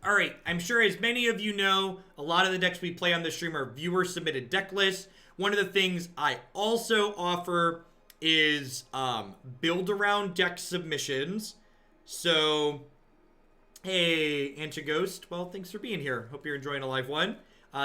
All right, I'm sure as many of you know, a lot of the decks we play on the stream are viewer-submitted deck lists. One of the things I also offer is build-around deck submissions. So, hey, Antighost, well, thanks for being here. Hope you're enjoying a live one.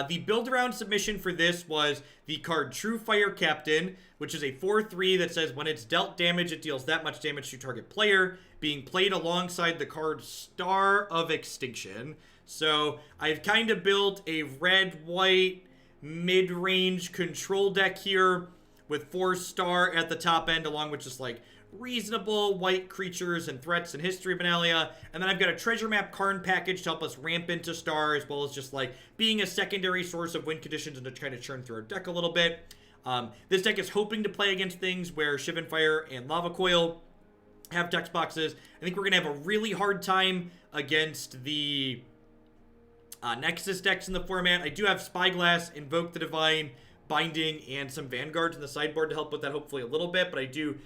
The build-around submission for this was the card Truefire Captain, which is a 4/3 that says when it's dealt damage, it deals that much damage to target player, being played alongside the card Star of Extinction. So I've kind of built a red-white mid-range control deck here with 4-star at the top end, along with just like reasonable white creatures and threats in History of Benalia. And then I've got a treasure map Karn package to help us ramp into Star, as well as just like being a secondary source of win conditions and to try to churn through our deck a little bit. This deck is hoping to play against things where Shivan Fire and Lava Coil have text boxes. I think we're going to have a really hard time against the Nexus decks in the format. I do have Spyglass, Invoke the Divine, Binding, and some Vanguards in the sideboard to help with that hopefully a little bit, but I do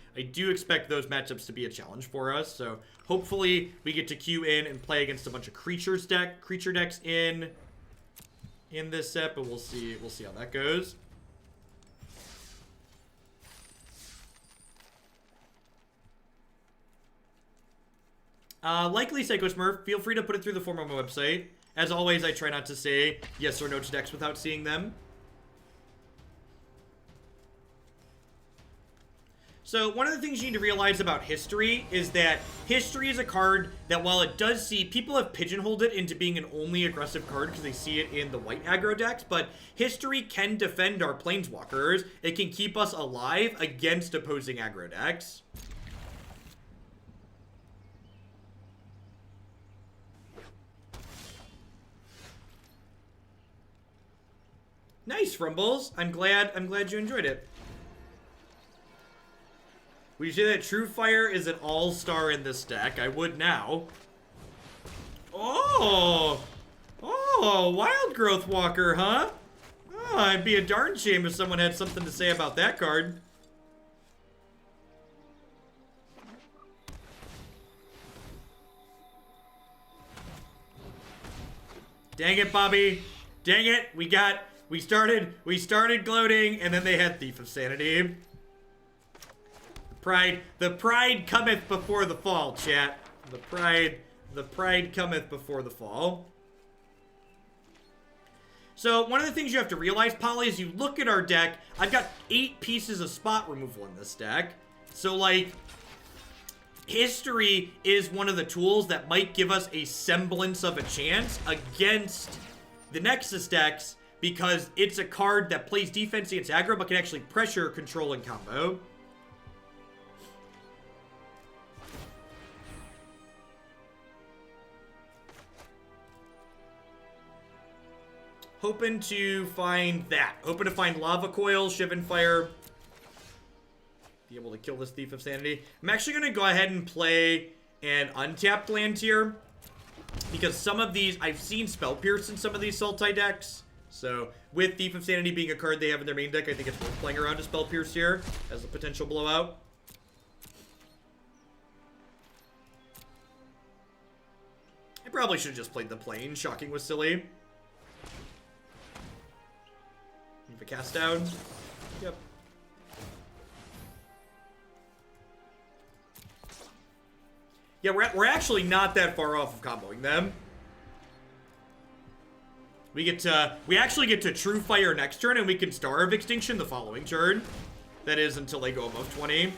expect those matchups to be a challenge for us. So hopefully we get to queue in and play against a bunch of creature decks in this set, but we'll see how that goes. Likely Psycho Smurf, feel free to put it through the form of my website. As always, I try not to say yes or no to decks without seeing them. So one of the things you need to realize about History is that History is a card that while it does see, people have pigeonholed it into being an only aggressive card because they see it in the white aggro decks, but History can defend our Planeswalkers. It can keep us alive against opposing aggro decks. Nice, Rumbles. I'm glad you enjoyed it. Would you say that Truefire is an all-star in this deck? I would now. Oh, Wild Growth Walker, huh? Oh, it'd be a darn shame if someone had something to say about that card. Dang it, Bobby. Dang it. We started gloating, and then they had Thief of Sanity. The pride cometh before the fall, chat. The pride cometh before the fall. So one of the things you have to realize, Polly, is you look at our deck, I've got 8 pieces of spot removal in this deck. So like, History is one of the tools that might give us a semblance of a chance against the Nexus decks, because it's a card that plays defense against aggro, but can actually pressure, control, and combo. Hoping to find that. Hoping to find Lava Coil, Shivan Fire. Be able to kill this Thief of Sanity. I'm actually going to go ahead and play an untapped land here, because some of these, I've seen Spell Pierce in some of these Sultai decks. So, with Thief of Sanity being a card they have in their main deck, I think it's worth playing around a Spell Pierce here as a potential blowout. I probably should have just played the plane. Shocking was silly. Leave a cast down. Yep. Yeah, we're actually not that far off of comboing them. We actually get to Truefire next turn, and we can Star of Extinction the following turn. That is until they go above 20.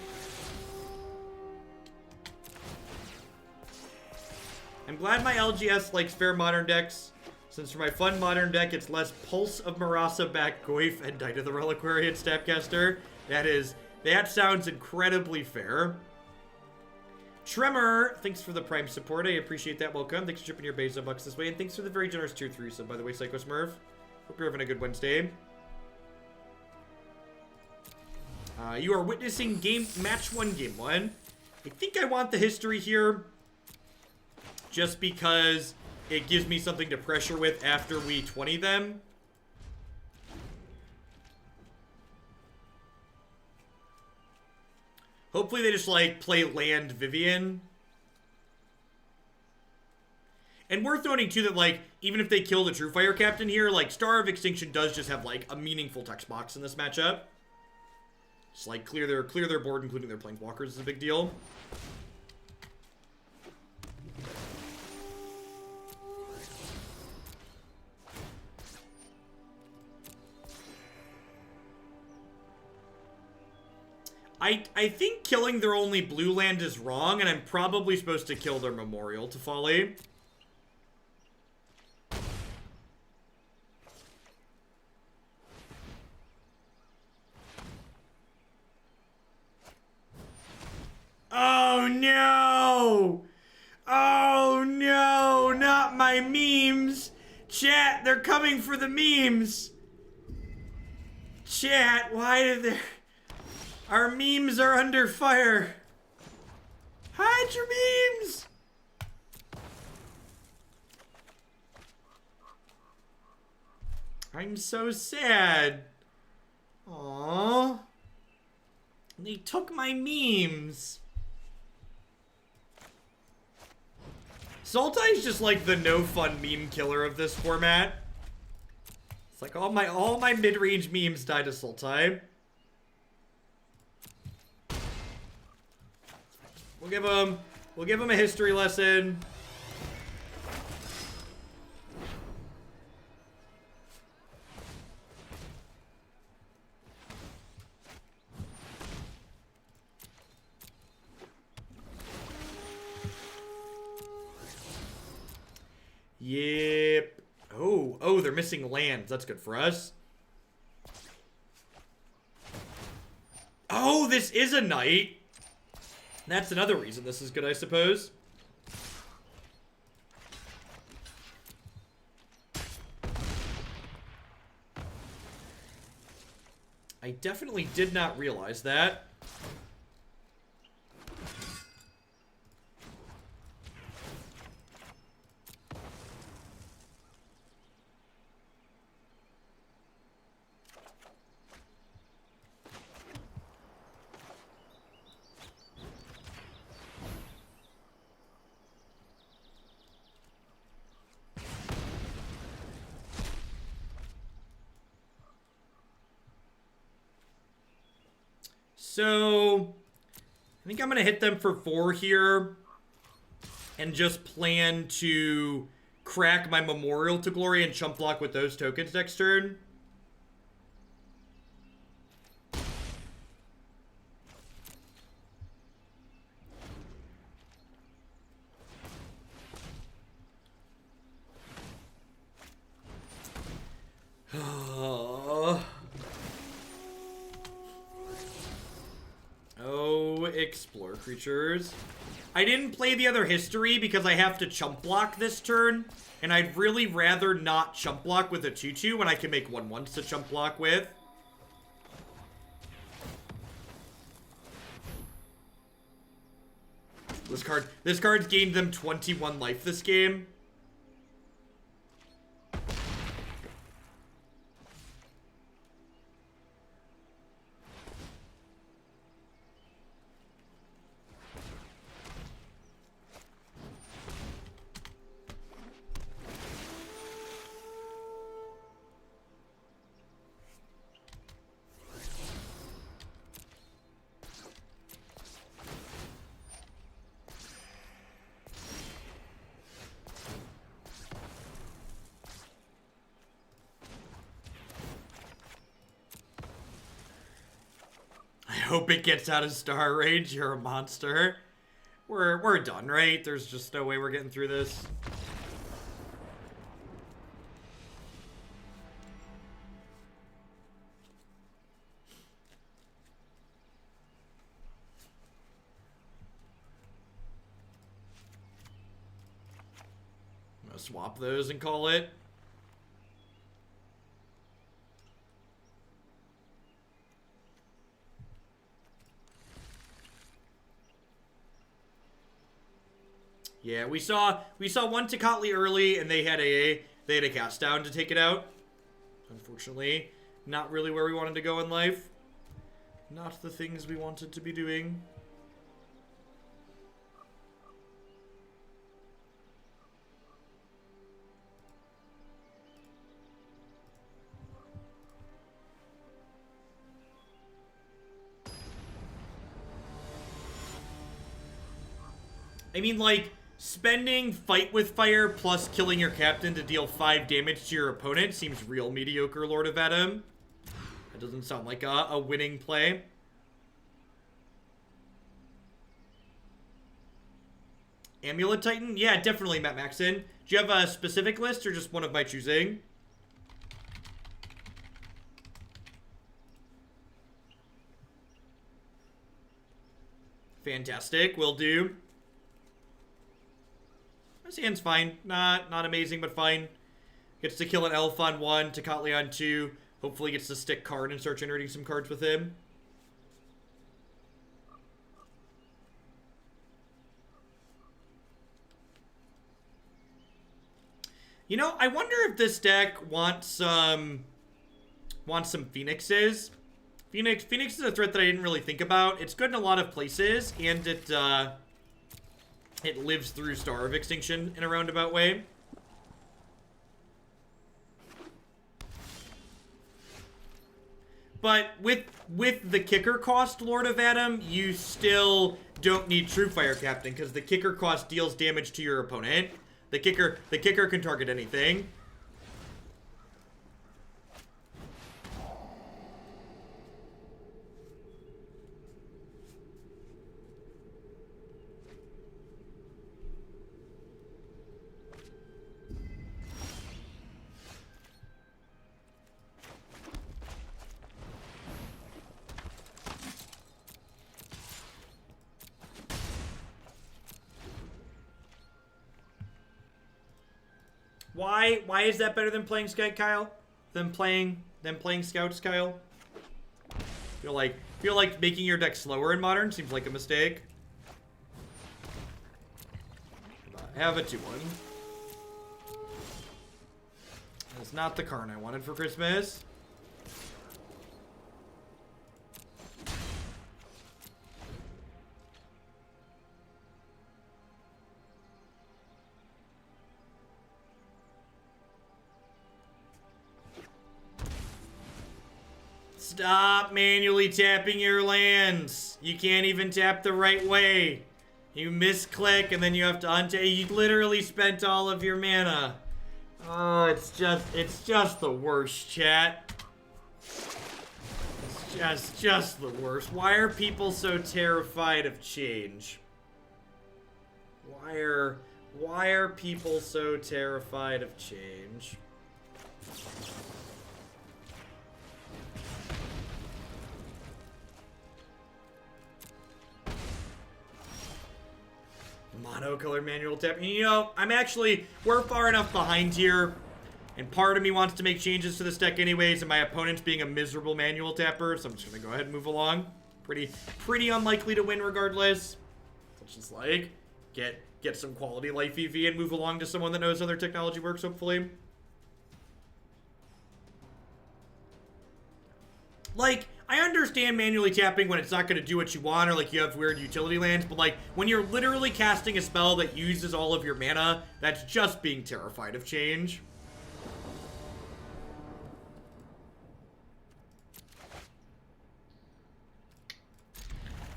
I'm glad my LGS likes fair modern decks, since for my fun modern deck, it's less Pulse of Marasa, back Goyf, and Tithe the Reliquary at Snapcaster. That sounds incredibly fair. Tremor, thanks for the Prime support. I appreciate that. Welcome. Thanks for shipping your Bezo bucks this way. And thanks for the very generous tier 3 sub, by the way, Psycho Smurf. Hope you're having a good Wednesday. You are witnessing match 1, game 1. I think I want the History here, just because it gives me something to pressure with after we 20 them. Hopefully they just, like, play land Vivian. And worth noting, too, that, like, even if they kill the Truefire Captain here, like, Star of Extinction does just have, like, a meaningful text box in this matchup. Just, like, clear their board, including their Planeswalkers, is a big deal. I think killing their only blue land is wrong, and I'm probably supposed to kill their Memorial to Folly. Oh no! Oh no! Not my memes! Chat, they're coming for the memes! Chat, why did they... Our memes are under fire. Hide your memes. I'm so sad. Aww. They took my memes. Sultai's just like the no fun meme killer of this format. It's like all my mid-range memes died to Sultai. We'll give him a history lesson. Yep. Oh, they're missing lands. That's good for us. Oh, this is a knight. That's another reason this is good, I suppose. I definitely did not realize that. So, I think I'm going to hit them for 4 here and just plan to crack my Memorial to Glory and chump block with those tokens next turn. Explore creatures. I didn't play the other history because I have to chump block this turn, and I'd really rather not chump block with a 2/2 when I can make 1/1s to chump block with. This card's gained them 21 life this game. Hope it gets out of star range. You're a monster. We're done, right? There's just no way we're getting through this. I'm gonna swap those and call it. Yeah, we saw one Tocatli early, and they had a cast down to take it out. Unfortunately, not really where we wanted to go in life. Not the things we wanted to be doing. I mean, like, spending Fight with Fire plus killing your captain to deal 5 damage to your opponent seems real mediocre, Lord of Adam. That doesn't sound like a winning play. Amulet Titan? Yeah, definitely, Matt Maxon. Do you have a specific list or just one of my choosing? Fantastic, will do. This hand's fine. Not amazing, but fine. Gets to kill an elf on 1, Tocatli on 2. Hopefully gets to stick Karn and start generating some cards with him. You know, I wonder if this deck wants some Phoenixes. Phoenix is a threat that I didn't really think about. It's good in a lot of places, and it lives through Star of Extinction in a roundabout way. But with the kicker cost, Lord of Adam, you still don't need Truefire Captain, because the kicker cost deals damage to your opponent. The kicker can target anything. Why is that better than playing Scout, Kyle? Than playing Scouts, Kyle? Feel like making your deck slower in Modern seems like a mistake. Have a 2-1. That's not the Karn I wanted for Christmas. Stop manually tapping your lands. You can't even tap the right way. You misclick and then you have to untap. You literally spent all of your mana. Oh, it's just the worst, chat. It's just the worst. Why are people so terrified of change? Why are people so terrified of change? Mono-colored manual tap. And, you know, we're far enough behind here, and part of me wants to make changes to this deck anyways, and my opponent's being a miserable manual tapper, so I'm just gonna go ahead and move along. Pretty unlikely to win regardless. Let's just, like, get some quality life EV and move along to someone that knows how their technology works, hopefully. Like, I understand manually tapping when it's not going to do what you want, or like you have weird utility lands, but like when you're literally casting a spell that uses all of your mana, that's just being terrified of change.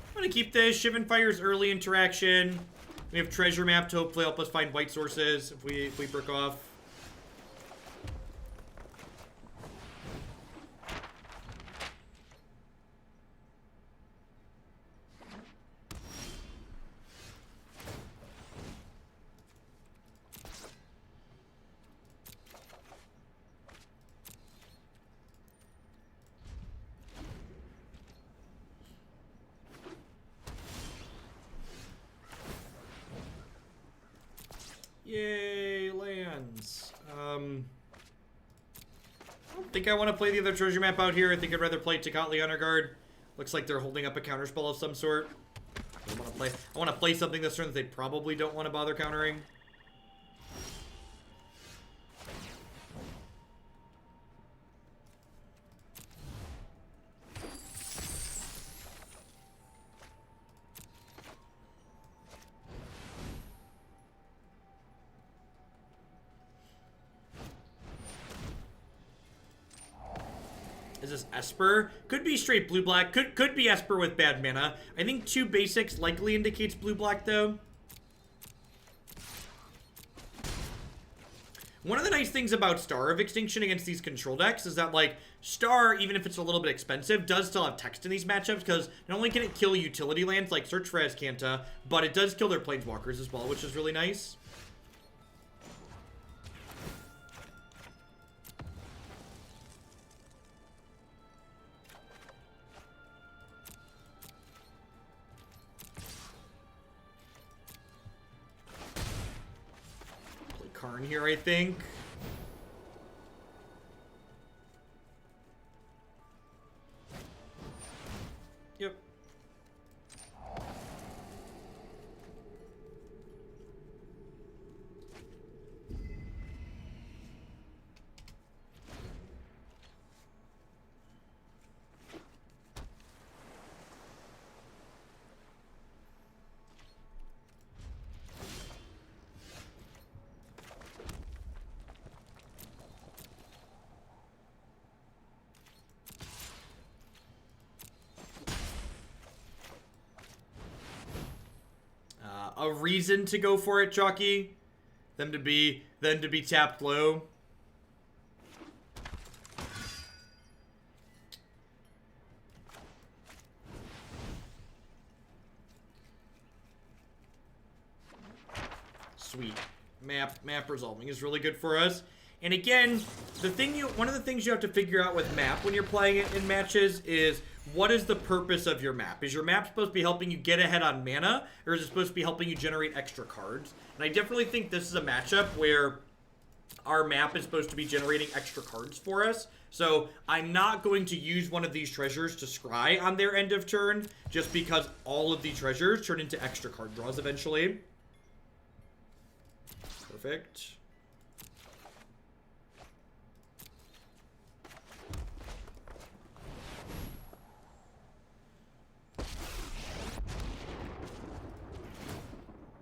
I'm going to keep this. Shivan Fire's early interaction. We have Treasure Map to hopefully help us find white sources if we brick off. Yay, lands. I don't think I want to play the other treasure map out here. I think I'd rather play Tocatli Honor Guard. Looks like they're holding up a counterspell of some sort. I want to play something this turn that they probably don't want to bother countering. Is this Esper? Could be straight blue-black. Could be Esper with bad mana. I think 2 basics likely indicates blue-black, though. One of the nice things about Star of Extinction against these control decks is that, like, Star, even if it's a little bit expensive, does still have text in these matchups, because not only can it kill utility lands like Search for Azcanta, but it does kill their Planeswalkers as well, which is really nice. Karn here, I think. Yep. A reason to go for it, Jockey. Them to be tapped low. Sweet. Map resolving is really good for us. And again, one of the things you have to figure out with map when you're playing it in matches is, what is the purpose of your map? Is your map supposed to be helping you get ahead on mana, or is it supposed to be helping you generate extra cards? And I definitely think this is a matchup where our map is supposed to be generating extra cards for us. So I'm not going to use one of these treasures to scry on their end of turn, just because all of the treasures turn into extra card draws eventually. Perfect.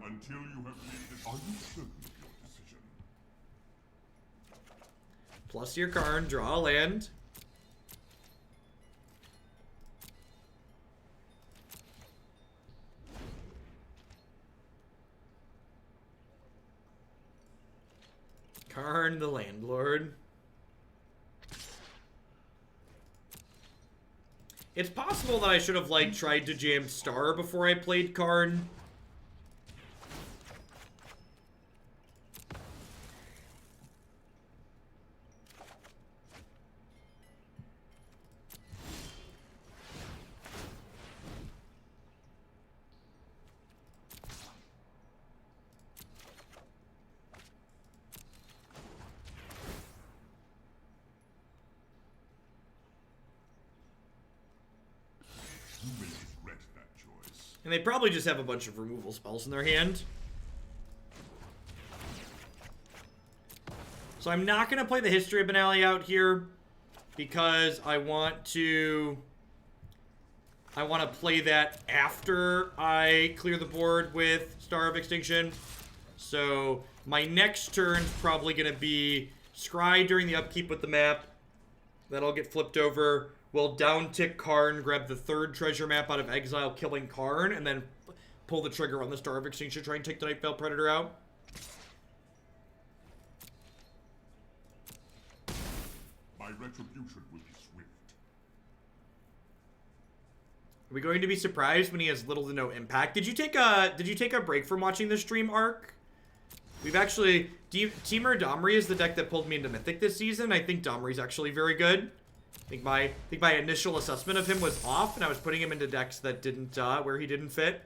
Until you have made this, are you certain of your decision? Plus your Karn, draw a land. Karn the Landlord. It's possible that I should have, like, tried to jam Star before I played Karn. And they probably just have a bunch of removal spells in their hand. So I'm not going to play the History of Benalia out here, because I want to play that after I clear the board with Star of Extinction. So my next turn's probably going to be Scry during the upkeep with the map. That'll get flipped over. We'll down-tick Karn, grab the third treasure map out of exile, killing Karn, and then pull the trigger on the Star of Extinction, try and take the Nightveil Predator out. My retribution will be swift. Are we going to be surprised when he has little to no impact? Did you take a break from watching the stream arc? We've actually... Temur Domri is the deck that pulled me into Mythic this season. I think Domri's actually very good. I think my initial assessment of him was off, and I was putting him into decks that didn't, where he didn't fit.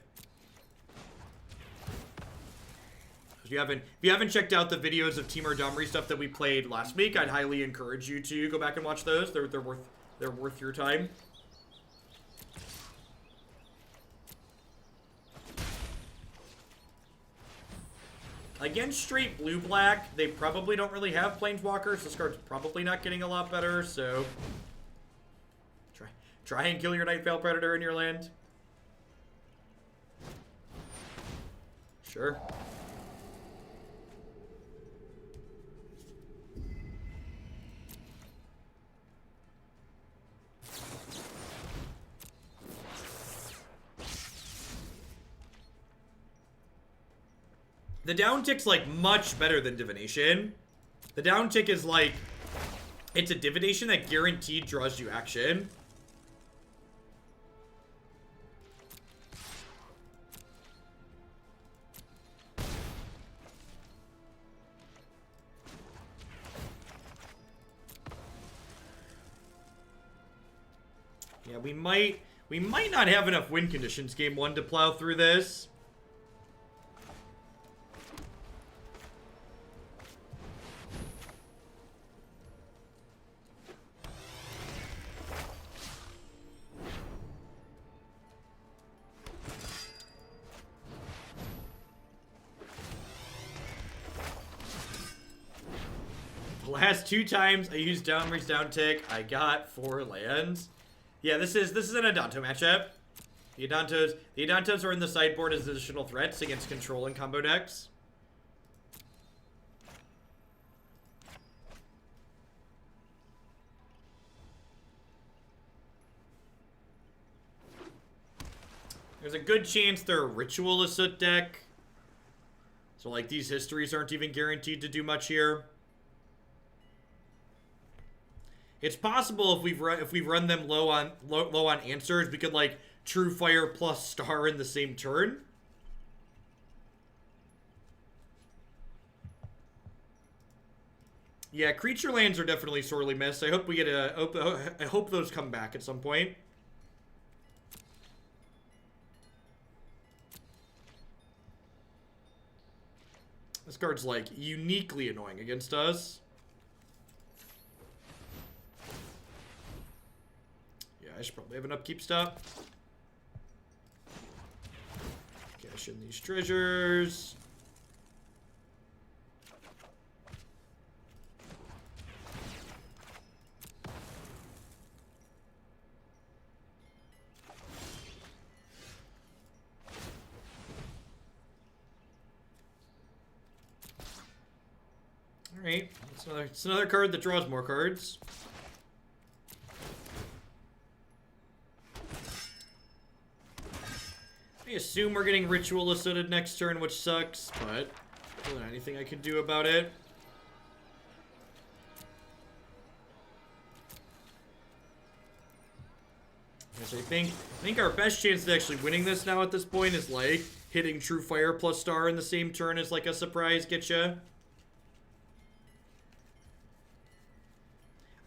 If you haven't checked out the videos of Temur Domri stuff that we played last week, I'd highly encourage you to go back and watch those. They're worth your time. Against straight blue-black, they probably don't really have Planeswalkers. This card's probably not getting a lot better, so... Try and kill your Nightveil Predator in your land. Sure. The down tick's, like, much better than Divination. The down tick is like, it's a divination that guaranteed draws you action. Yeah, we might not have enough win conditions game 1 to plow through this. The last 2 times I used Downrange down tick, I got 4 lands. Yeah, this is an Adanto matchup. The Adantos are in the sideboard as additional threats against control and combo decks. There's a good chance they're a Ritual Asut deck. So like these histories aren't even guaranteed to do much here. It's possible if we run them low on answers, we could like Truefire plus Star in the same turn. Yeah, creature lands are definitely sorely missed. I hope we get I hope those come back at some point. This card's like uniquely annoying against us. I should probably have an upkeep stop. Cash in these treasures. Alright, it's another card that draws more cards. I assume we're getting Ritual Assuted next turn, which sucks, but there isn't anything I can do about it. Yes, I think our best chance of actually winning this now at this point is like hitting Truefire plus Star in the same turn as like a surprise getcha.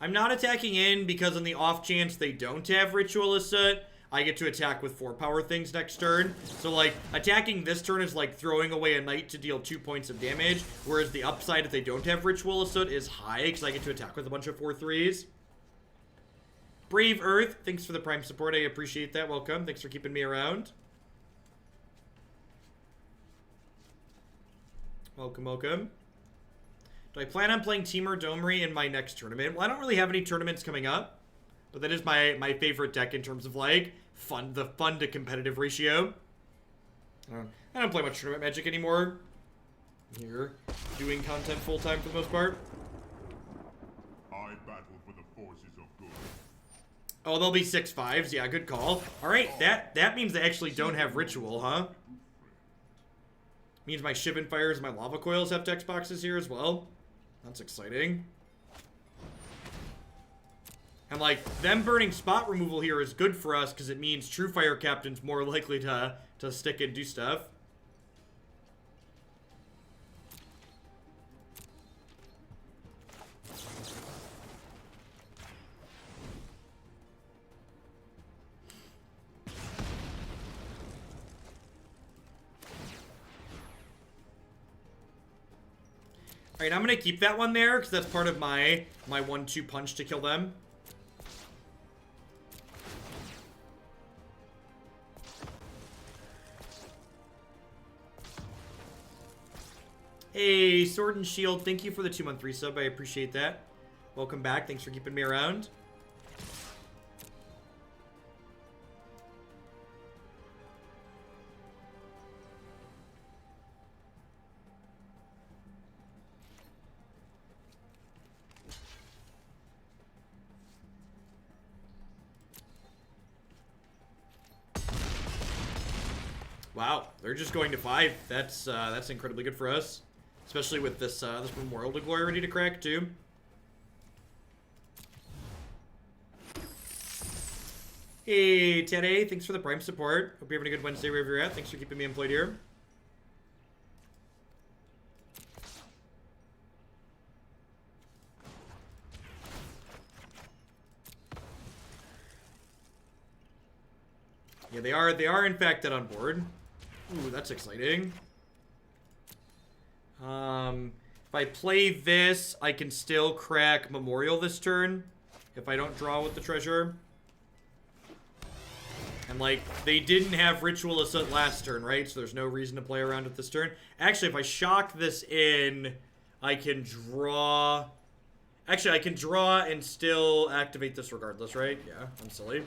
I'm not attacking in because on the off chance they don't have Ritual Asut, I get to attack with 4 power things next turn. So, like, attacking this turn is like throwing away a knight to deal 2 points of damage. Whereas the upside, if they don't have Ritual Asut, is high because I get to attack with a bunch of 4/3s. Brave Earth, thanks for the Prime support. I appreciate that. Welcome. Thanks for keeping me around. Welcome, welcome. Do I plan on playing Temur Domri in my next tournament? Well, I don't really have any tournaments coming up. But that is my favorite deck in terms of, like, the fun to competitive ratio. I don't play much tournament Magic anymore. I'm here, doing content full-time for the most part. I battle for the forces of good. Oh, they'll be 6/5s. Yeah, good call. Alright, that means they actually don't have Ritual, huh? Means my Shivan Fires and my Lava Coils have text boxes here as well. That's exciting. And, like, them burning spot removal here is good for us because it means Truefire Captain's more likely to stick and do stuff. Alright, I'm going to keep that one there because that's part of my 1-2 punch to kill them. Hey, Sword and Shield, thank you for the 2-month resub. I appreciate that. Welcome back. Thanks for keeping me around. Wow, they're just going to 5. That's incredibly good for us. Especially with this this Memorial to Glory ready to crack too. Hey Teddy, thanks for the Prime support. Hope you're having a good Wednesday wherever you're at. Thanks for keeping me employed here. Yeah, they are in fact dead on board. Ooh, that's exciting. If I play this, I can still crack Memorial this turn if I don't draw with the treasure. And like, they didn't have Ritual Assault last turn, right? So there's no reason to play around with this turn. Actually, if I shock this in, I can draw... Actually, I can draw and still activate this regardless, right? Yeah, I'm silly.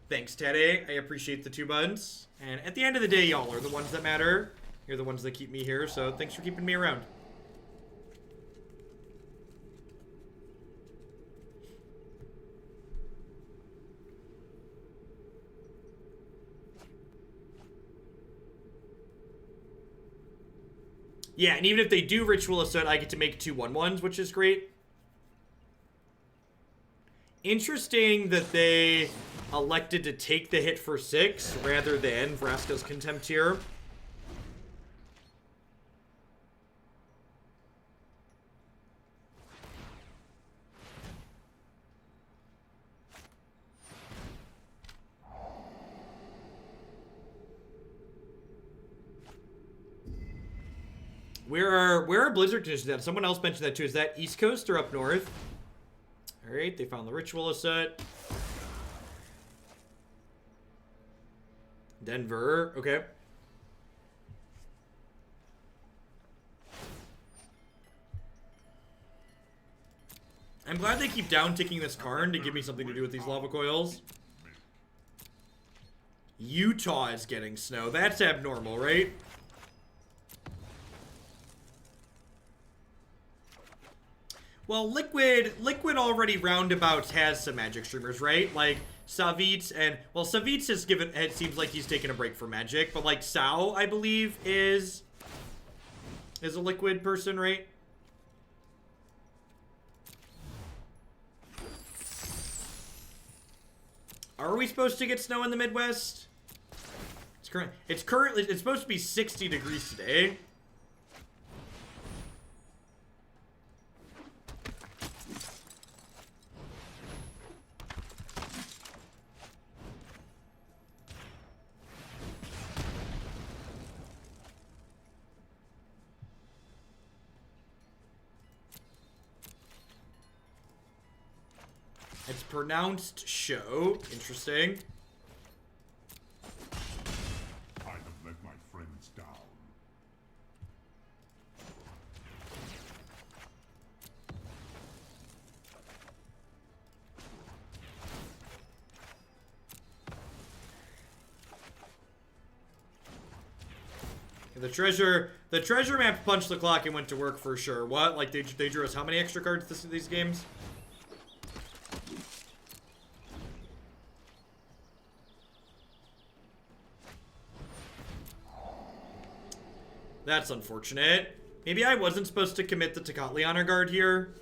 Thanks, Teddy. I appreciate the 2 buttons. And at the end of the day, y'all are the ones that matter. You're the ones that keep me here, so thanks for keeping me around. Yeah, and even if they do Ritual Assault, I get to make 2 1/1s, which is great. Interesting that they elected to take the hit for 6 rather than Vraska's Contempt here. Where are blizzard conditions at? Someone else mentioned that too. Is that East Coast or up north? Alright, they found the Ritual Assault. Denver, okay. I'm glad they keep down-ticking this Karn to give me something to do with these Lava Coils. Utah is getting snow. That's abnormal, right? Well, Liquid already roundabouts has some Magic streamers, right? Like Savitz and well, Savitz has given. It seems like he's taken a break from Magic, but like Sao, I believe, is a Liquid person, right? Are we supposed to get snow in the Midwest? It's currently supposed to be 60 degrees today. It's pronounced show. Interesting. I have let my friends down. The treasure map punched the clock and went to work for sure. What? Like they drew us how many extra cards these games? That's unfortunate. Maybe I wasn't supposed to commit the Tocatli Honor Guard here.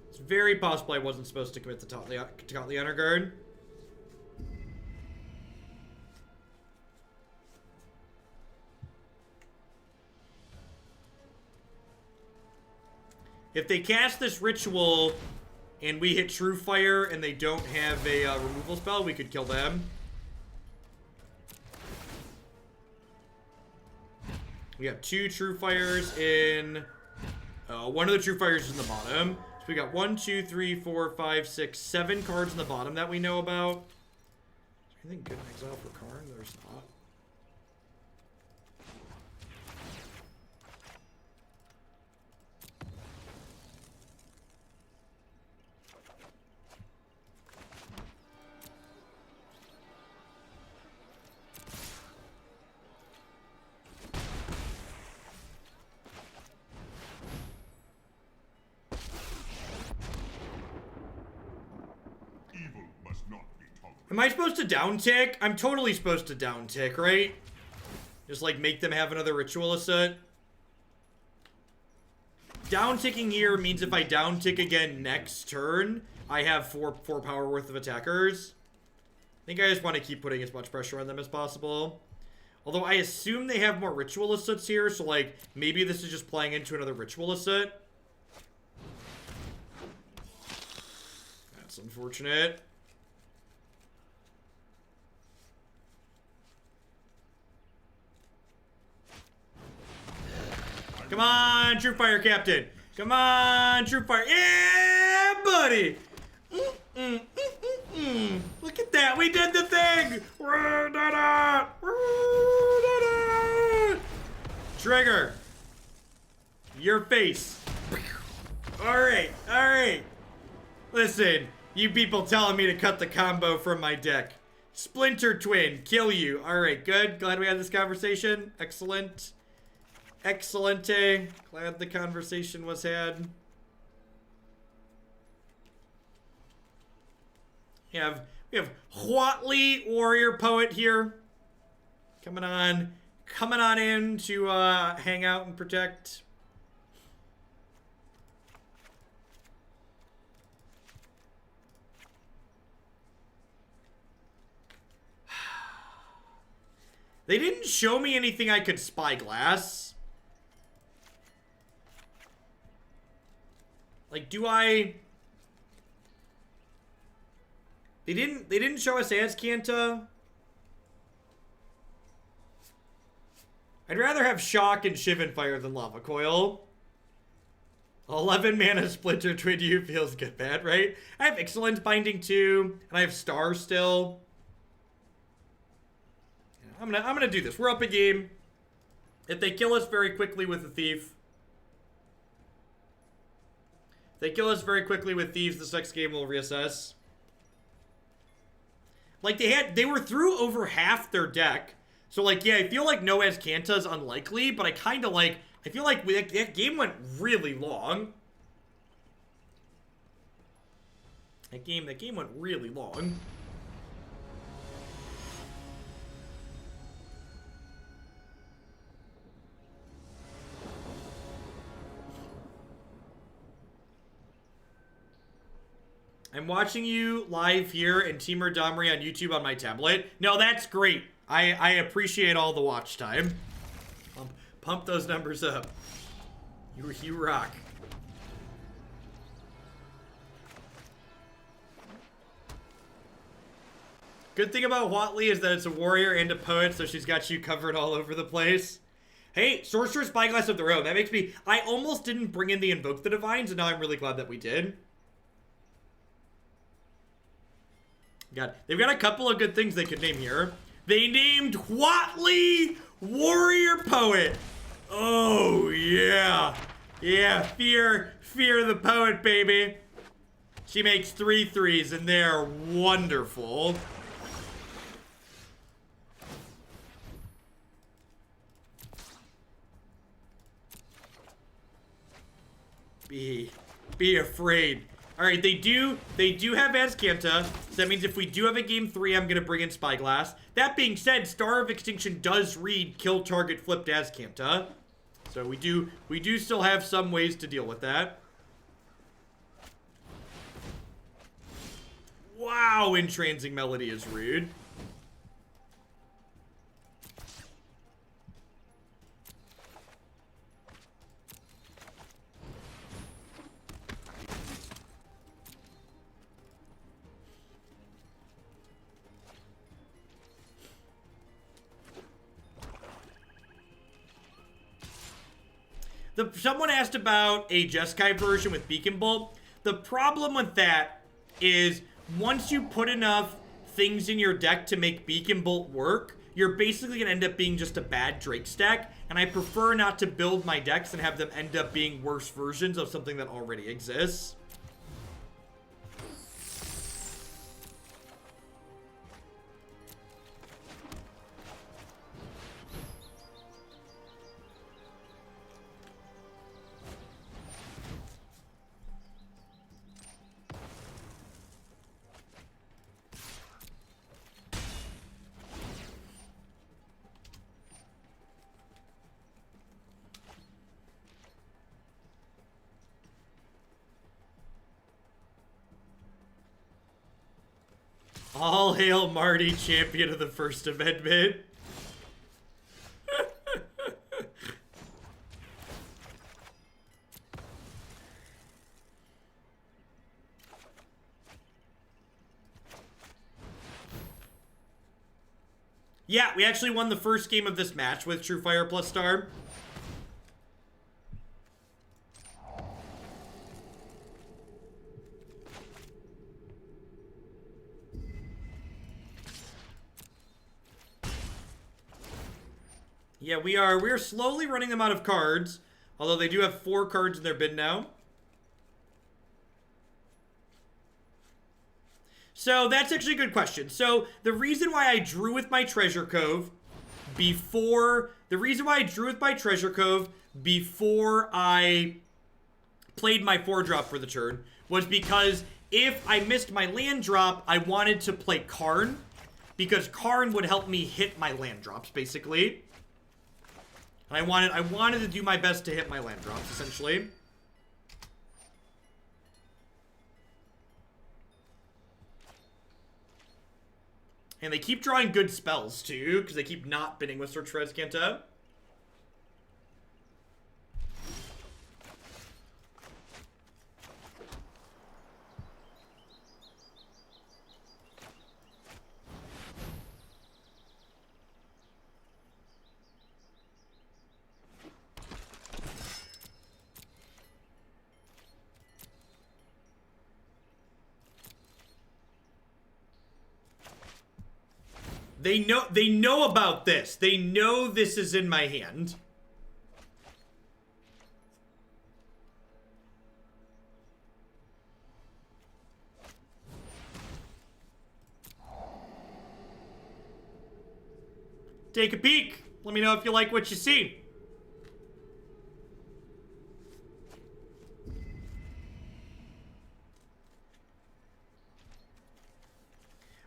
It's very possible I wasn't supposed to commit the Tocatli Honor Guard. If they cast this ritual and we hit Truefire and they don't have a removal spell, we could kill them. We have 2 Truefires in... one of the Truefires is in the bottom. So we got 1, 2, 3, 4, 5, 6, 7 cards in the bottom that we know about. Is there anything good in exile for Karn? There's not. Evil must not be Am I supposed to down tick? I'm totally supposed to down tick, right? Just like make them have another ritual asset. Down ticking here means if I down tick again next turn, I have four power worth of attackers. I think I just want to keep putting as much pressure on them as possible. Although I assume they have more ritual assets here, so like maybe this is just playing into another ritual asset. That's unfortunate. Come on, Truefire Captain. Come on, Truefire. Yeah, buddy. Look at that. We did the thing. Trigger. Your face. All right. All right. Listen, you people telling me to cut the combo from my deck. Splinter Twin. Kill you. All right. Good. Glad we had this conversation. Excellent. Excellente. Glad the conversation was had. We have Huatli, Warrior Poet here. Coming on in to hang out and protect. They didn't show me anything I could Spyglass. Like, do I... They didn't show us Azcanta. I'd rather have Shock and Shivan Fire than Lava Coil. 11 mana Splinter Twin you feels good, bad, right? I have Excellent Binding too, and I have Star still. I'm gonna do this. We're up a game. If they kill us very quickly with the Thief, this next game we'll reassess. Like, they were through over half their deck. So, like, yeah, I feel like no Azcanta is unlikely, but I feel like that game went really long. That game went really long. I'm watching you live here and Teamer Domri on YouTube on my tablet. No, that's great. I appreciate all the watch time. Pump those numbers up. You rock. Good thing about Huatli is that it's a warrior and a poet, so she's got you covered all over the place. Hey, Sorcerous Spyglass of the Road. That makes me... I almost didn't bring in the Invoke the Divine, so now I'm really glad that we did. God, they've got a couple of good things they could name here. They named Huatli Warrior Poet. Oh, yeah. Yeah, fear the poet, baby. She makes 3/3s, and they're wonderful. Be afraid. All right, they do have Azcanta. So that means if we do have a game 3, I'm gonna bring in Spyglass. That being said, Star of Extinction does read kill target flipped Azcanta. So we do still have some ways to deal with that. Wow, Entrancing Melody is rude. Someone asked about a Jeskai version with Beacon Bolt. The problem with that is once you put enough things in your deck to make Beacon Bolt work, you're basically going to end up being just a bad Drake stack. And I prefer not to build my decks and have them end up being worse versions of something that already exists. All hail Marty, champion of the First Amendment. Yeah, we actually won the first game of this match with Truefire plus Star. Yeah, we are slowly running them out of cards, although they do have 4 cards in their bin now. So that's actually a good question. So the reason why I drew with my Treasure Cove before I played my 4-drop for the turn was because if I missed my land drop, I wanted to play Karn, because Karn would help me hit my land drops, basically. And I wanted to do my best to hit my land drops, essentially. And they keep drawing good spells, too, because they keep not binning with Search for Azcanta. They know about this. They know this is in my hand. Take a peek. Let me know if you like what you see.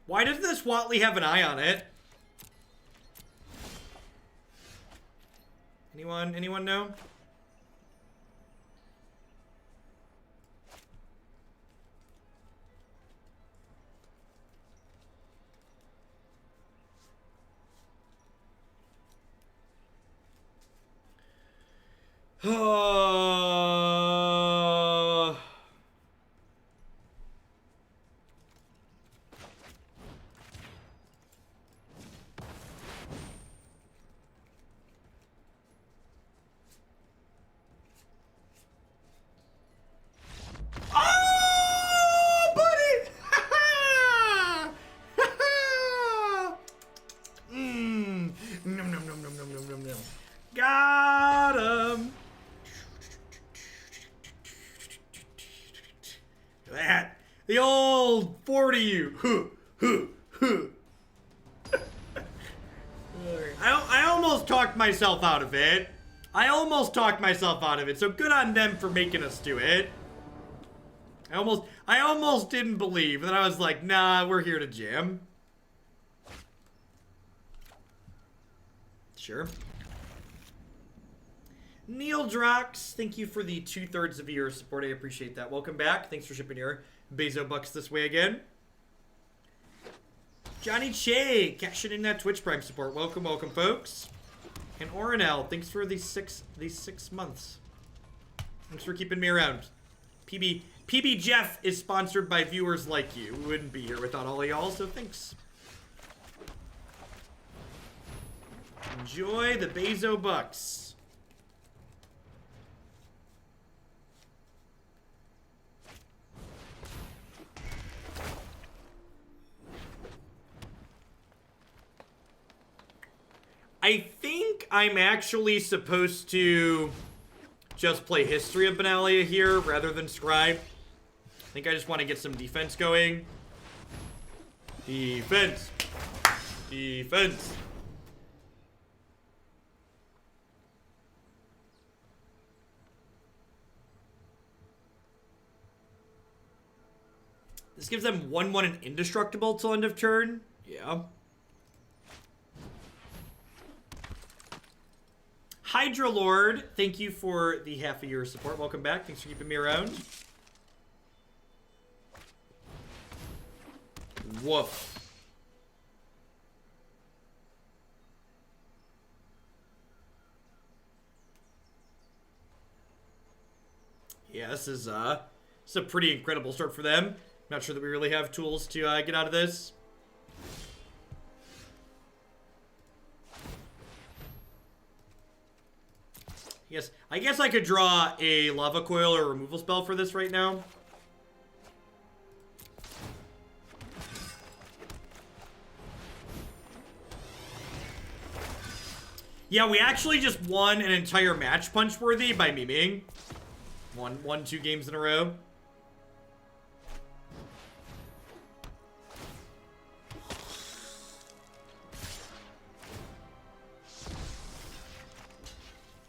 Why doesn't this Huatli have an eye on it? Anyone know? Got him. That the old 40 I almost talked myself out of it. So good on them for making us do it. I almost didn't believe, and then I was like, nah, we're here to jam. Sure. Neil Drox, thank you for the 2/3 of your support. I appreciate that. Welcome back. Thanks for shipping your Bezo bucks this way again. Johnny Che, cashing in that Twitch Prime support. Welcome, welcome, folks. And Orinel, thanks for these six months. Thanks for keeping me around. PB Jeff is sponsored by viewers like you. We wouldn't be here without all of y'all, so thanks. Enjoy the Bezo bucks. I think I'm actually supposed to just play History of Benalia here rather than Scribe. I think I just want to get some defense going. Defense. Defense. This gives them 1/1 and indestructible till end of turn. Yeah. Hydra Lord, thank you for the half a year support. Welcome back. Thanks for keeping me around. Woof. this is a pretty incredible start for them. Not sure that we really have tools to get out of this. Yes, I guess I could draw a Lava Coil or removal spell for this right now. Yeah, we actually just won an entire match Punchworthy by memeing. Won 2 games in a row.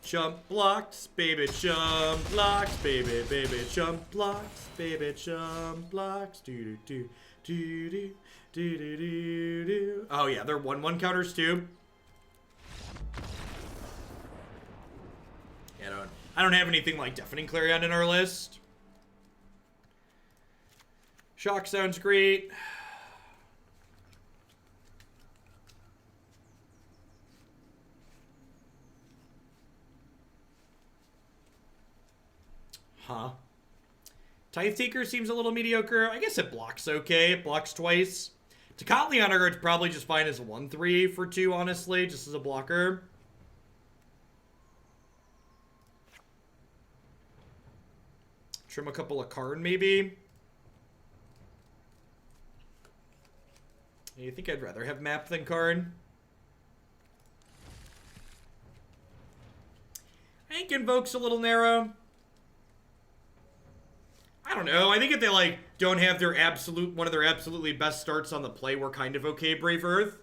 Jump blocks, baby, jump blocks, baby, baby, jump blocks, baby, jump blocks, do do do do do do do do. Oh yeah, they're 1/1 counters too. Yeah, I don't have anything like Deafening Clarion in our list. Shock sounds great. Huh. Tithe Taker seems a little mediocre. I guess it blocks okay. It blocks twice. Tocatli on guard's probably just fine as a 1/3 for 2, honestly, just as a blocker. Trim a couple of Karn, maybe. You think I'd rather have Map than Karn? I think Invoke's a little narrow. I don't know. I think if they, like, don't have their one of their absolutely best starts on the play, we're kind of okay, Brave Earth.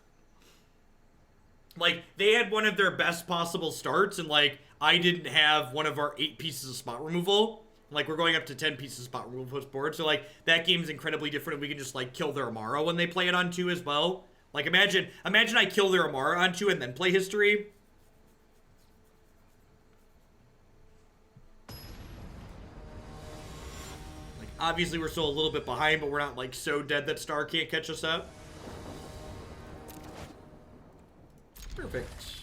Like, they had one of their best possible starts, and, like, I didn't have one of our 8 pieces of spot removal. Like, we're going up to 10 pieces of spot removal post board, so, like, that game's incredibly different, and we can just, like, kill their Amara when they play it on 2 as well. Like, imagine I kill their Amara on 2 and then play History. Obviously, we're still a little bit behind, but we're not, like, so dead that Star can't catch us up. Perfect.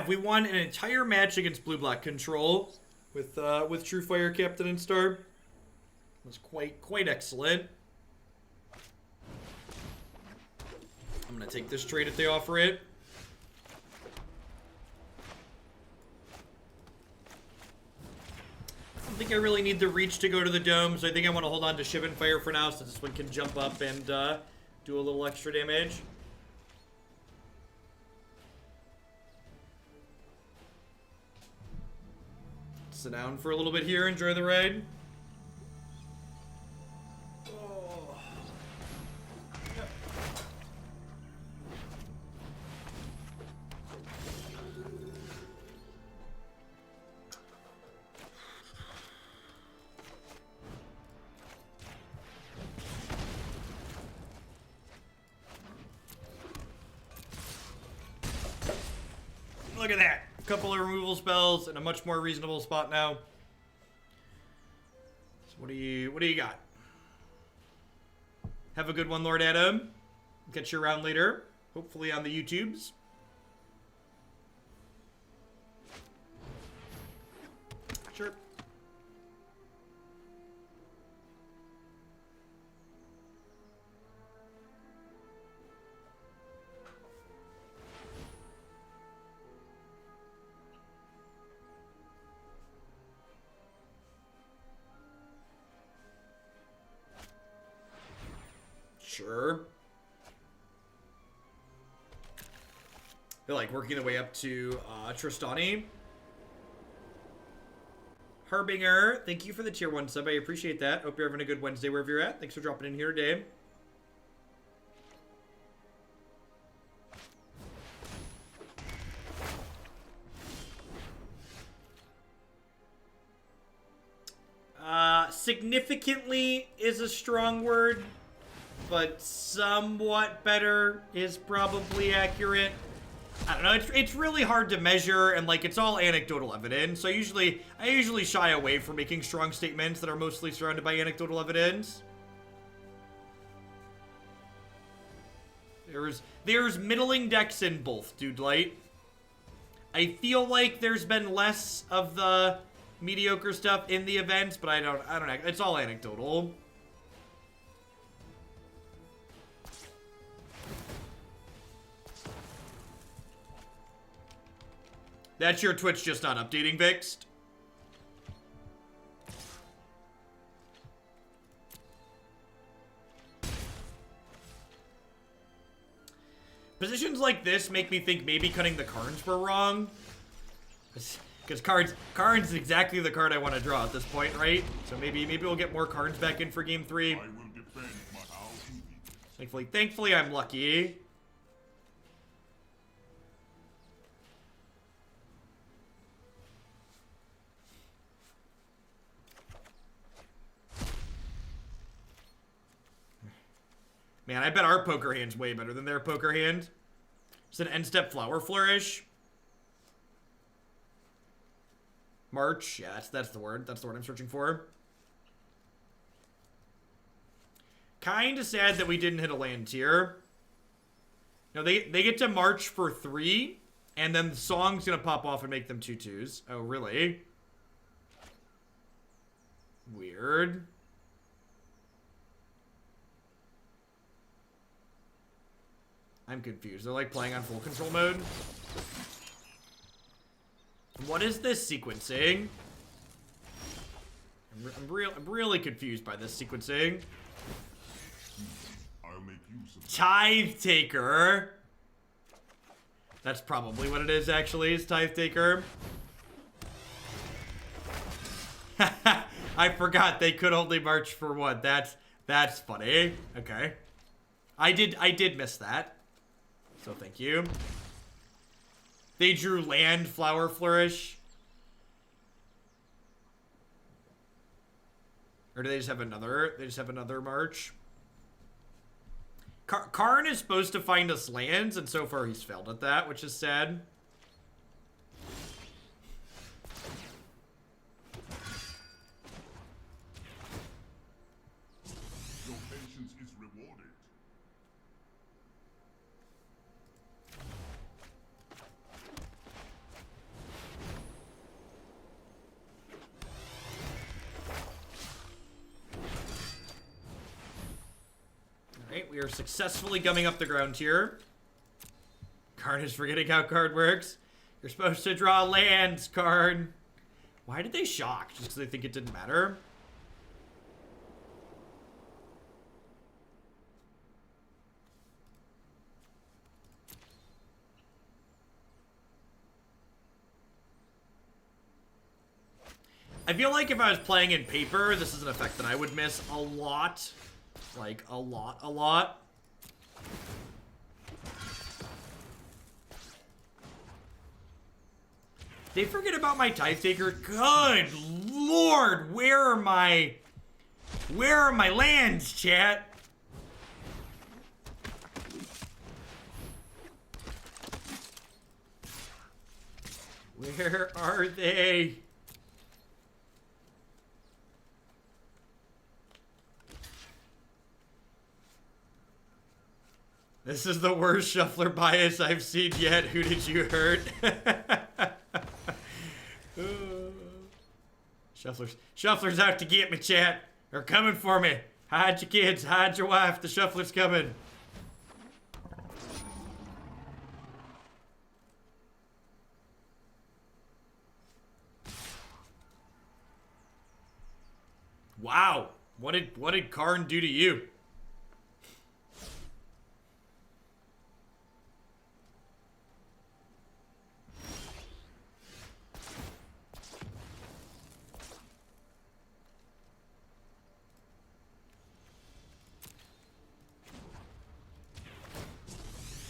We won an entire match against Blue-Black Control with Truefire Captain and Star. It was quite excellent. I'm gonna take this trade if they offer it. I don't think I really need the reach to go to the dome, so I think I want to hold on to Shivan Fire for now, so this one can jump up and do a little extra damage. Sit down for a little bit here, enjoy the ride. Oh. Yep. Look at that. Couple of removal spells in a much more reasonable spot now. So what do you got? Have a good one, Lord Adam. Catch you around later, hopefully on the YouTubes. Sure. Sure. They're like working their way up to Tristani. Harbinger, thank you for the tier 1 sub. I appreciate that. Hope you're having a good Wednesday wherever you're at. Thanks for dropping in here today. significantly is a strong word, but somewhat better is probably accurate. I don't know, it's really hard to measure, and like it's all anecdotal evidence. So I usually shy away from making strong statements that are mostly surrounded by anecdotal evidence. There's middling decks in both, Dude Light. I feel like there's been less of the mediocre stuff in the events, but I don't know. It's all anecdotal. That's your Twitch just not updating, Vixed. Positions like this make me think maybe cutting the Karns were wrong. Because Karn's exactly the card I want to draw at this point, right? So maybe we'll get more Karns back in for game 3. I will defend my house. Thankfully I'm lucky. Man, I bet our poker hand's way better than their poker hand. It's an end-step Flower Flourish. March. Yeah, that's the word. That's the word I'm searching for. Kinda sad that we didn't hit a land tier. No, they get to march for 3, and then the song's gonna pop off and make them 2/2s. Oh, really? Weird. I'm confused. They're like playing on full control mode. What is this sequencing? I'm really confused by this sequencing. I'll make use of Tithe Taker. That's probably what it is, actually, is Tithe Taker. I forgot they could only march for one. That's funny. Okay. I did miss that. So thank you. They drew land Flower Flourish. Or do they just have another? They just have another march. Karn is supposed to find us lands, and so far he's failed at that, which is sad. your patience is rewarded. Alright, we are successfully gumming up the ground here. Karn is forgetting how card works. You're supposed to draw lands, Karn. Why did they shock? Just because they think it didn't matter? I feel like if I was playing in paper, this is an effect that I would miss a lot. Like, a lot. They forget about my Tithe Taker? Good lord, where are my lands, chat? Where are they? This is the worst shuffler bias I've seen yet. Who did you hurt? Shuffler's out to get me, chat. They're coming for me. Hide your kids, hide your wife. The shuffler's coming. Wow. What did Karn do to you?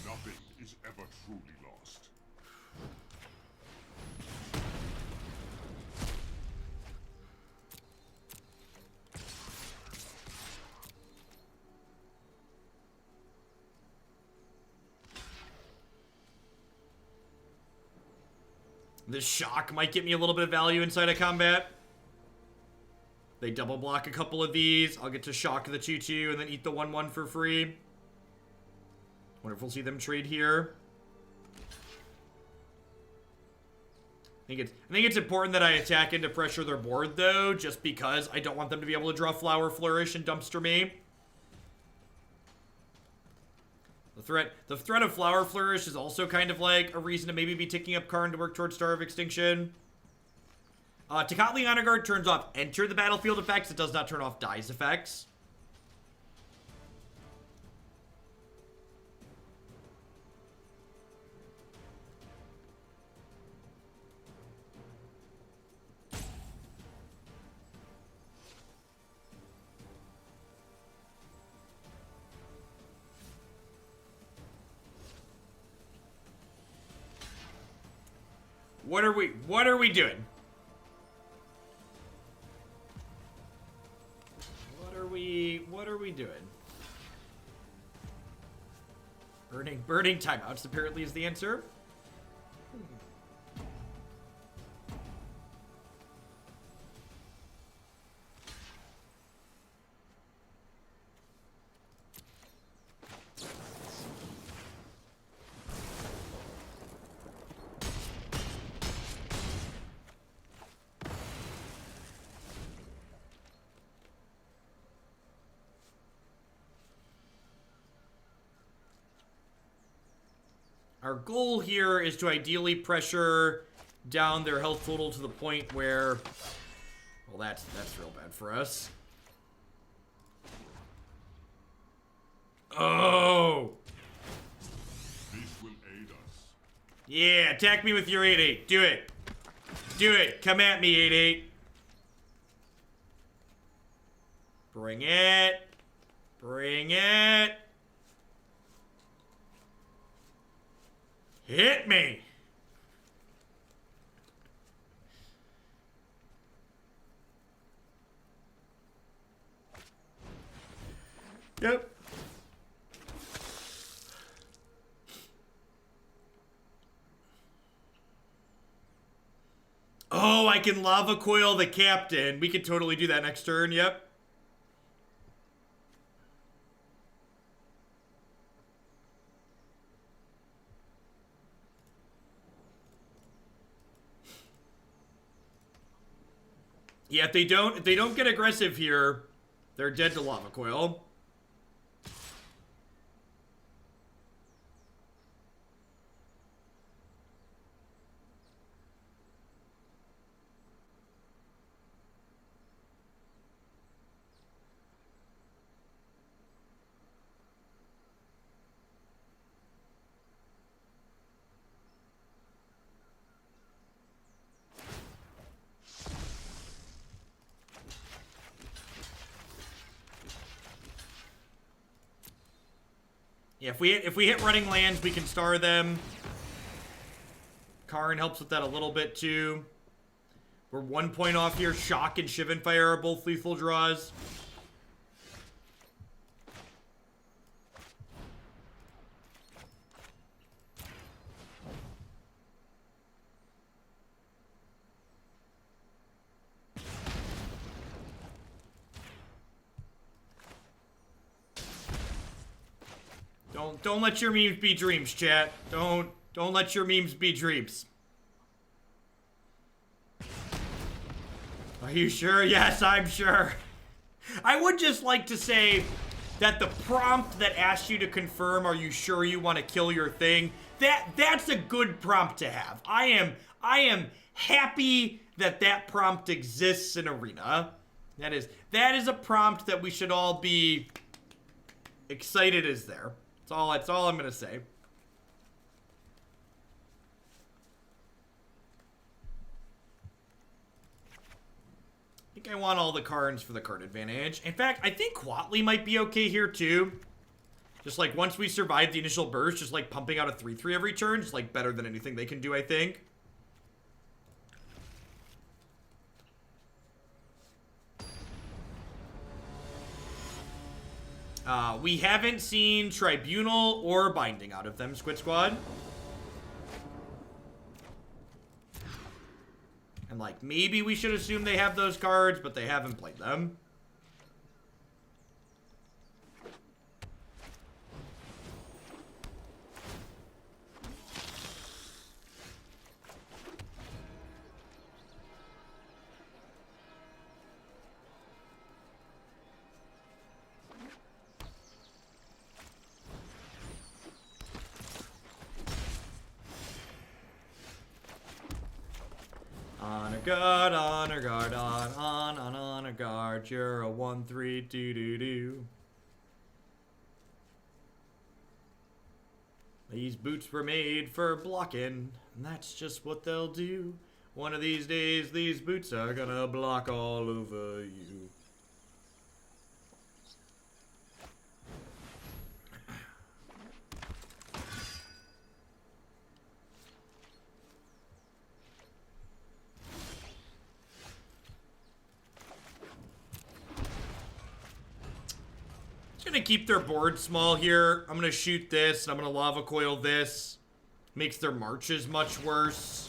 Nothing is ever truly lost. This shock might get me a little bit of value inside of combat. They double block a couple of these. I'll get to shock the 2/2 and then eat the 1/1 for free. Wonder if we'll see them trade here. I think it's important that I attack into pressure their board though, just because I don't want them to be able to draw Flower Flourish and dumpster me. The threat of Flower Flourish is also kind of like a reason to maybe be ticking up Karn to work towards Star of Extinction. Tocatli Honor Guard turns off enter the battlefield effects. It does not turn off dies effects. What are we doing? What are we doing? Burning timeouts apparently is the answer. Our goal here is to ideally pressure down their health total to the point where, well, that's real bad for us. Oh! This will aid us. Yeah, attack me with your 8/8. Do it. Do it. Come at me, 8/8. Bring it. Bring it. Hit me! Yep. Oh, I can Lava Coil the Captain. We could totally do that next turn, yep. Yeah, if they don't get aggressive here, they're dead to Lava Coil. Yeah, if we hit running lands, we can star them. Karn helps with that a little bit too. We're 1 point off here. Shock and Shivan Fire are both lethal draws. Don't let your memes be dreams, chat. Don't let your memes be dreams. Are you sure? Yes, I'm sure. I would just like to say that the prompt that asks you to confirm, are you sure you want to kill your thing? That's a good prompt to have. I am happy that prompt exists in Arena. That is a prompt that we should all be excited is there. That's all I'm gonna say. I think I want all the Karns for the card advantage. In fact, I think Huatli might be okay here too. Just like once we survive the initial burst, just like pumping out a 3/3 every turn, just like better than anything they can do, I think. We haven't seen Tribunal or Binding out of them, Squid Squad. And, like, maybe we should assume they have those cards, but they haven't played them. Honor guard, honor guard. You're a 1-3 doo. These boots were made for blocking, and that's just what they'll do. One of these days, these boots are gonna block all over you. Gonna keep their board small here. I'm gonna shoot this, and I'm gonna lava coil this. Makes their marches much worse.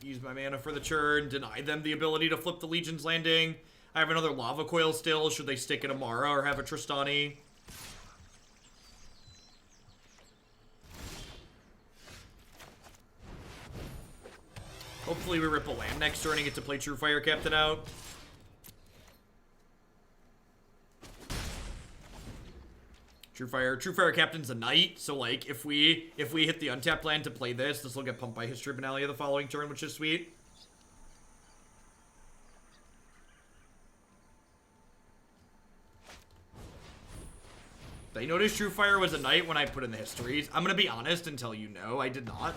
Use my mana for the churn. Deny them the ability to flip the Legion's Landing. I have another lava coil still. Should they stick in Amara or have a Tristani? Hopefully we rip a land next turn and get to play Truefire Captain out. Truefire Captain's a knight, so like if we hit the untapped land to play this will get pumped by History of Benalia the following turn, which is sweet. Did I notice Truefire was a knight when I put in the histories? I'm gonna be honest and tell you no, I did not.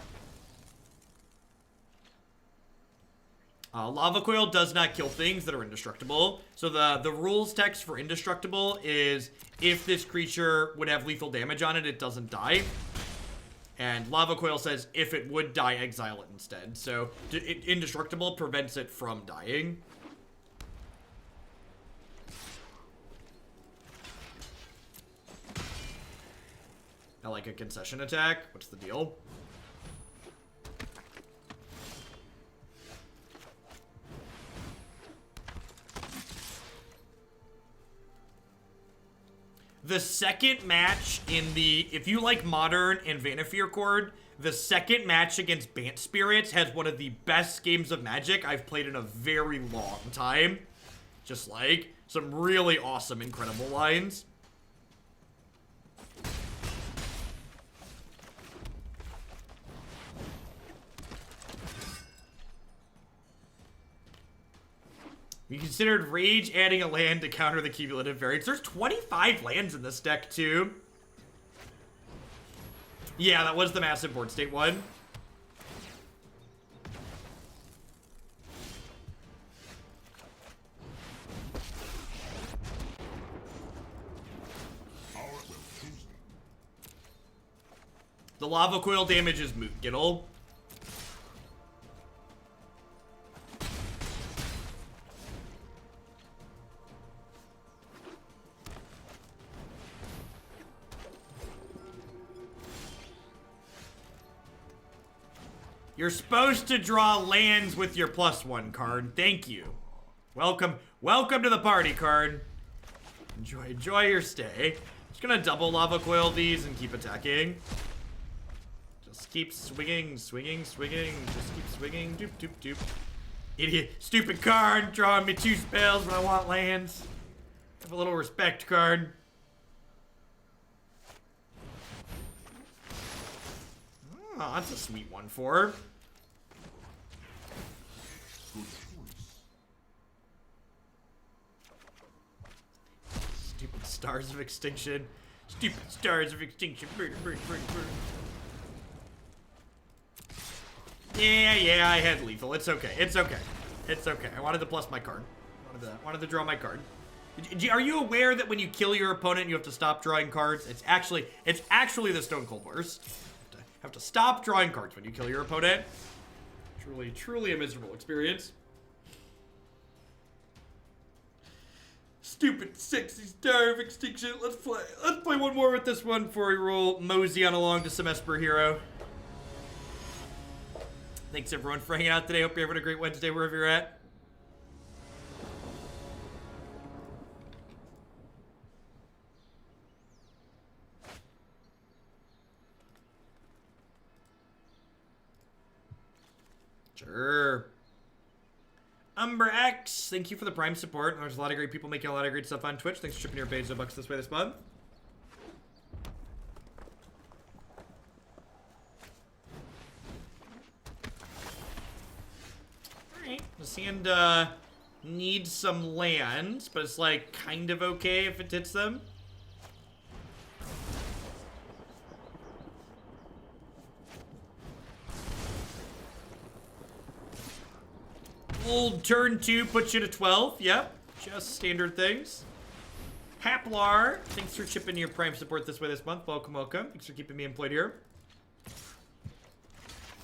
Lava Coil does not kill things that are indestructible. So the rules text for indestructible is if this creature would have lethal damage on it, it doesn't die. And Lava Coil says if it would die, exile it instead. So indestructible prevents it from dying. I like a concession attack. What's the deal? The second match in the, if you like Modern and Vanafear Chord, the second match against Bant Spirits has one of the best games of Magic I've played in a very long time. Just like, some really awesome, incredible lines. We considered Rage adding a land to counter the cumulative variance. There's 25 lands in this deck, too. Yeah, that was the massive board state one. The Lava Coil damage is moot, Giddle. You're supposed to draw lands with your +1 card. Thank you. Welcome to the party, Karn. Enjoy your stay. Just gonna double Lava Coil these and keep attacking. Just keep swinging. Just keep swinging. Doop. Idiot. Stupid Karn drawing me 2 spells when I want lands. Have a little respect, Karn. Oh, that's a sweet 1/4. Stupid Stars of Extinction. Stupid Stars of Extinction. Burn. Yeah, I had lethal. It's okay. I wanted to plus my card. Wanted to draw my card. Are you aware that when you kill your opponent, you have to stop drawing cards? It's actually the Stone Cold Wars. Have to stop drawing cards when you kill your opponent. Truly a miserable experience. Stupid, sexy Star of Extinction. Let's play one more with this one before we roll mosey on along to some Esper Hero. Thanks everyone for hanging out today. Hope you're having a great Wednesday wherever you're at. Sure. Umber X, thank you for the Prime support. There's a lot of great people making a lot of great stuff on Twitch. Thanks for shipping your Bezo bucks this way this month. Alright, this hand needs some lands, but it's like kind of okay if it hits them. Old turn 2 puts you to 12. Yep. Just standard things. Haplar, thanks for chipping your Prime support this way this month. Welcome, welcome. Thanks for keeping me employed here.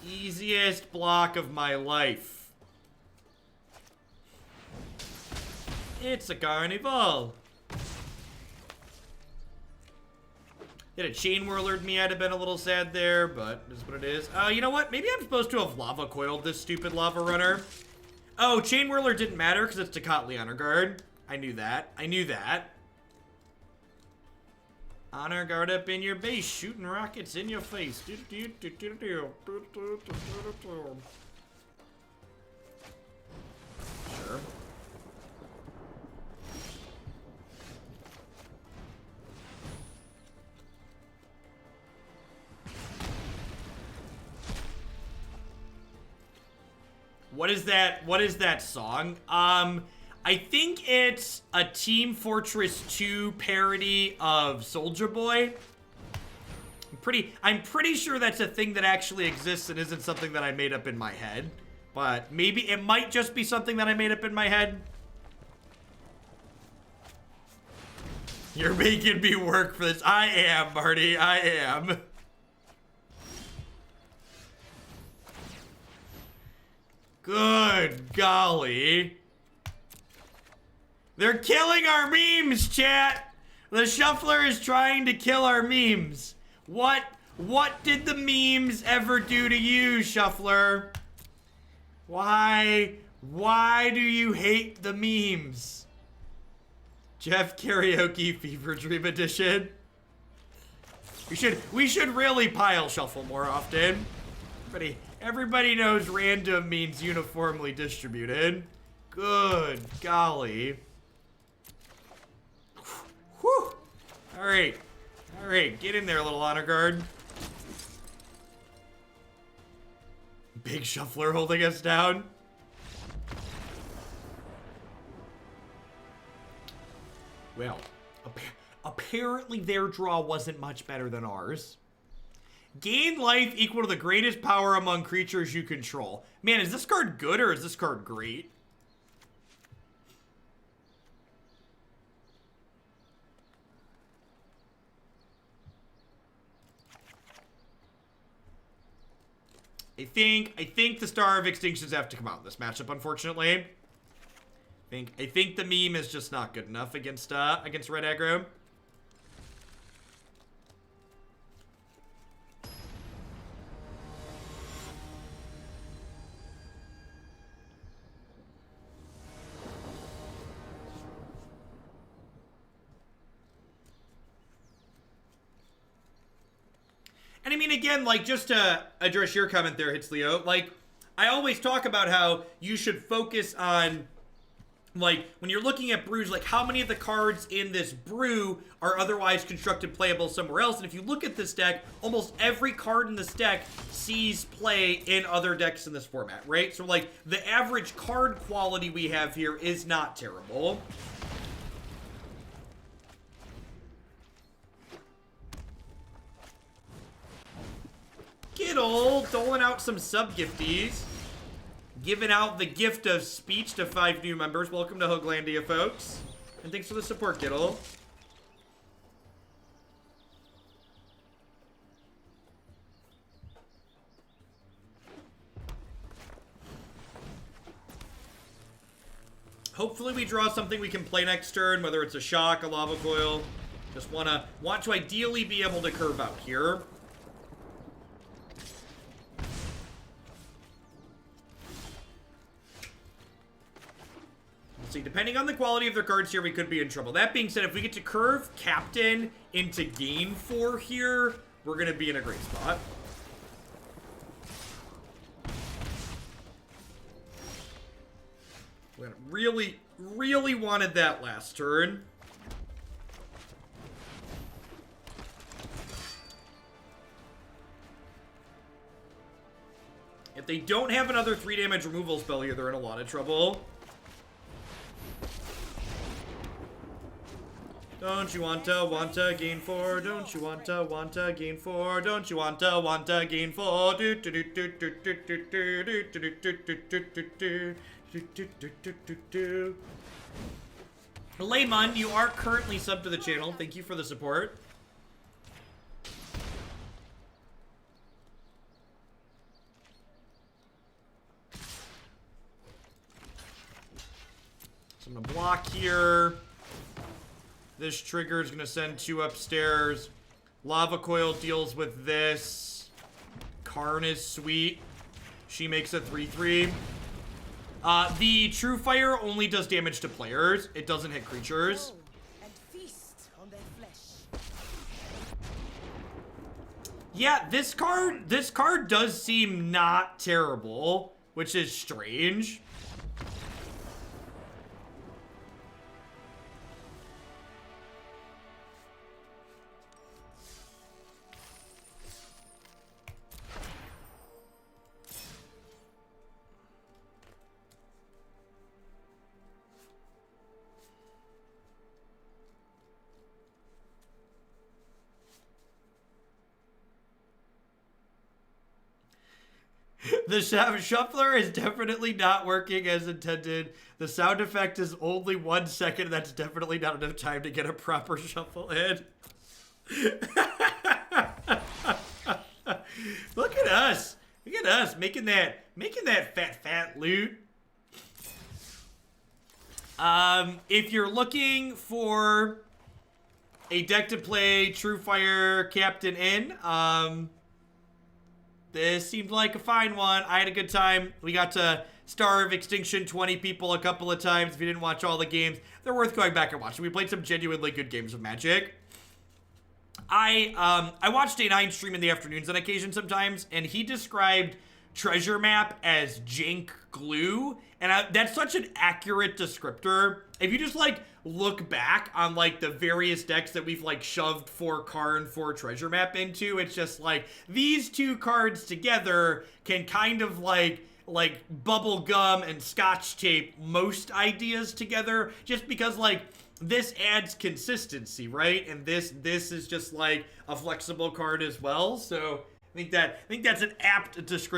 Easiest block of my life. It's a carnival. Did a chain whirlered me, I'd have been a little sad there, but it is what it is. You know what? Maybe I'm supposed to have lava coiled this stupid lava runner. Oh, Chain Whirler didn't matter because it's Tocatli Honor Guard. I knew that. I knew that. Honor Guard up in your base, shooting rockets in your face. Sure. What is that? What is that song? I think it's a Team Fortress 2 parody of Soulja Boy. I'm pretty sure that's a thing that actually exists and isn't something that I made up in my head. But maybe it might just be something that I made up in my head. You're making me work for this. I am, Marty. I am. Good golly. They're killing our memes, chat. The Shuffler is trying to kill our memes. What did the memes ever do to you, Shuffler? Why do you hate the memes? Jeff Karaoke Fever Dream Edition. We should really pile shuffle more often. Everybody knows random means uniformly distributed. Good golly. Whew. Alright. Alright, get in there, little honor guard. Big shuffler holding us down. Well, apparently their draw wasn't much better than ours. Gain life equal to the greatest power among creatures you control. Man, is this card good or is this card great? I think the Star of Extinctions have to come out in this matchup, unfortunately. I think the meme is just not good enough against red aggro. And I mean, again, like, just to address your comment there, Hitsleo, like, I always talk about how you should focus on, like, when you're looking at brews, like, how many of the cards in this brew are otherwise constructed playable somewhere else. And if you look at this deck, almost every card in this deck sees play in other decks in this format, right? So, like, the average card quality we have here is not terrible. Giddle, doling out some sub-gifties. Giving out the gift of speech to 5 new members. Welcome to Hoaglandia, folks. And thanks for the support, Giddle. Hopefully we draw something we can play next turn, whether it's a shock, a lava coil. Just want to ideally be able to curve out here. Let's see, depending on the quality of their cards here, we could be in trouble. That being said, if we get to curve Captain into gain 4 here, we're going to be in a great spot. We really, really wanted that last turn. If they don't have another 3 damage removal spell here, they're in a lot of trouble. Don't you want to gain 4? Don't you want to gain 4? Don't you want to gain 4? Do do do do do do do do do do do do do do. Laymun, you are currently subbed to the channel. Thank you for the support. So I'm gonna block here. This trigger is going to send 2 upstairs. Lava Coil deals with this. Karn is sweet. She makes a 3/3. The Truefire only does damage to players. It doesn't hit creatures. And feast on their flesh. Yeah, this card does seem not terrible, which is strange. The shuffler is definitely not working as intended. The sound effect is only 1 second. That's definitely not enough time to get a proper shuffle in. Look at us. Look at us making that fat loot. If you're looking for a deck to play Truefire Captain in, this seemed like a fine one. I had a good time. We got to Star of Extinction 20 people a couple of times. If you didn't watch all the games, they're worth going back and watching. We played some genuinely good games of Magic. I watched A9 stream in the afternoons on occasion sometimes, and he described Treasure Map as jank glue, and that's such an accurate descriptor. If you just like look back on like the various decks that we've like shoved for Karn for Treasure Map into, it's just like these 2 cards together can kind of like bubble gum and scotch tape most ideas together, just because like this adds consistency, right? And this is just like a flexible card as well. So I think that's an apt description